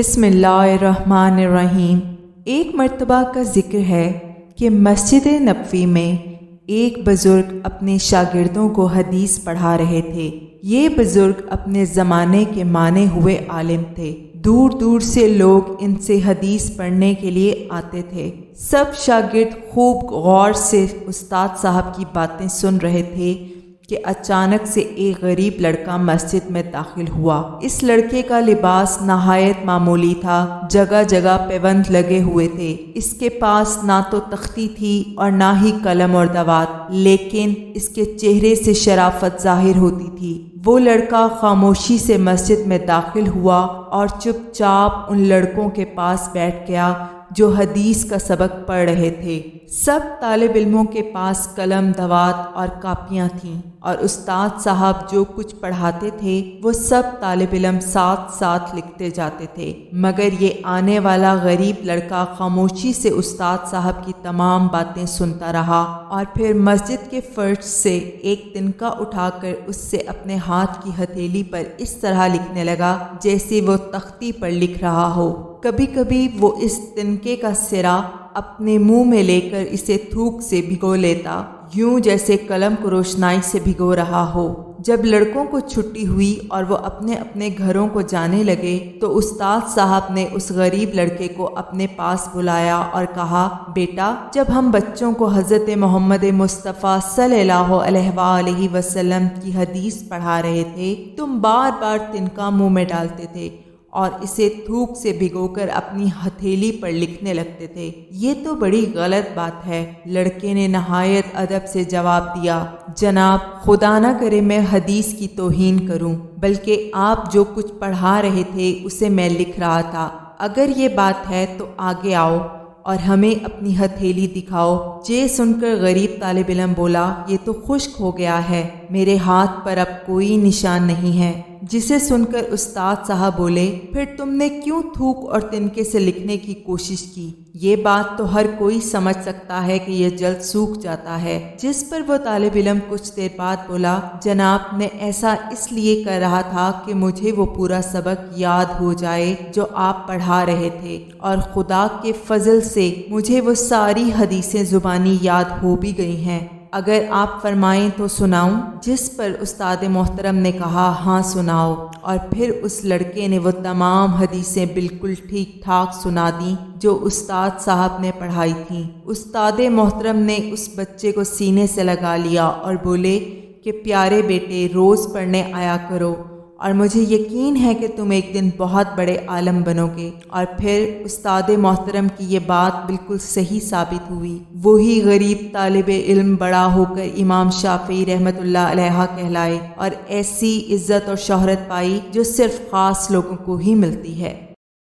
بسم اللہ الرحمن الرحیم۔ ایک مرتبہ کا ذکر ہے کہ مسجد نبوی میں ایک بزرگ اپنے شاگردوں کو حدیث پڑھا رہے تھے۔ یہ بزرگ اپنے زمانے کے مانے ہوئے عالم تھے۔ دور دور سے لوگ ان سے حدیث پڑھنے کے لیے آتے تھے۔ سب شاگرد خوب غور سے استاد صاحب کی باتیں سن رہے تھے کہ اچانک سے ایک غریب لڑکا مسجد میں داخل ہوا۔ اس لڑکے کا لباس نہایت معمولی تھا، جگہ جگہ پیوند لگے ہوئے تھے۔ اس کے پاس نہ تو تختی تھی اور نہ ہی قلم اور دوات، لیکن اس کے چہرے سے شرافت ظاہر ہوتی تھی۔ وہ لڑکا خاموشی سے مسجد میں داخل ہوا اور چپ چاپ ان لڑکوں کے پاس بیٹھ گیا جو حدیث کا سبق پڑھ رہے تھے۔ سب طالب علموں کے پاس قلم، دوات اور کاپیاں تھیں، اور استاد صاحب جو کچھ پڑھاتے تھے وہ سب طالب علم ساتھ ساتھ لکھتے جاتے تھے، مگر یہ آنے والا غریب لڑکا خاموشی سے استاد صاحب کی تمام باتیں سنتا رہا، اور پھر مسجد کے فرش سے ایک تنکا اٹھا کر اس سے اپنے ہاتھ کی ہتھیلی پر اس طرح لکھنے لگا جیسے وہ تختی پر لکھ رہا ہو۔ کبھی کبھی وہ اس تنکے کا سرا اپنے منہ میں لے کر اسے تھوک سے بھگو لیتا، یوں جیسے قلم کو روشنائی سے بھگو رہا ہو۔ جب لڑکوں کو چھٹی ہوئی اور وہ اپنے اپنے گھروں کو جانے لگے تو استاد صاحب نے اس غریب لڑکے کو اپنے پاس بلایا اور کہا، بیٹا، جب ہم بچوں کو حضرت محمد مصطفیٰ صلی اللہ علیہ وآلہ وسلم کی حدیث پڑھا رہے تھے، تم بار بار تنکا منہ میں ڈالتے تھے اور اسے تھوک سے بھگو کر اپنی ہتھیلی پر لکھنے لگتے تھے۔ یہ تو بڑی غلط بات ہے۔ لڑکے نے نہایت ادب سے جواب دیا، جناب، خدا نہ کرے میں حدیث کی توہین کروں، بلکہ آپ جو کچھ پڑھا رہے تھے اسے میں لکھ رہا تھا۔ اگر یہ بات ہے تو آگے آؤ اور ہمیں اپنی ہتھیلی دکھاؤ۔ یہ سن کر غریب طالب علم بولا، یہ تو خشک ہو گیا ہے، میرے ہاتھ پر اب کوئی نشان نہیں ہے۔ جسے سن کر استاد صاحب بولے، پھر تم نے کیوں تھوک اور تنکے سے لکھنے کی کوشش کی؟ یہ بات تو ہر کوئی سمجھ سکتا ہے کہ یہ جلد سوکھ جاتا ہے۔ جس پر وہ طالب علم کچھ دیر بعد بولا، جناب، میں ایسا اس لیے کر رہا تھا کہ مجھے وہ پورا سبق یاد ہو جائے جو آپ پڑھا رہے تھے، اور خدا کے فضل سے مجھے وہ ساری حدیثیں زبانی یاد ہو بھی گئی ہیں۔ اگر آپ فرمائیں تو سناؤں؟ جس پر استاد محترم نے کہا، ہاں سناؤ۔ اور پھر اس لڑکے نے وہ تمام حدیثیں بالکل ٹھیک ٹھاک سنا دیں جو استاد صاحب نے پڑھائی تھیں۔ استاد محترم نے اس بچے کو سینے سے لگا لیا اور بولے کہ پیارے بیٹے، روز پڑھنے آیا کرو، اور مجھے یقین ہے کہ تم ایک دن بہت بڑے عالم بنو گے۔ اور پھر استاد محترم کی یہ بات بالکل صحیح ثابت ہوئی۔ وہی غریب طالب علم بڑا ہو کر امام شافعی رحمۃ اللہ علیہ کہلائے اور ایسی عزت اور شہرت پائی جو صرف خاص لوگوں کو ہی ملتی ہے۔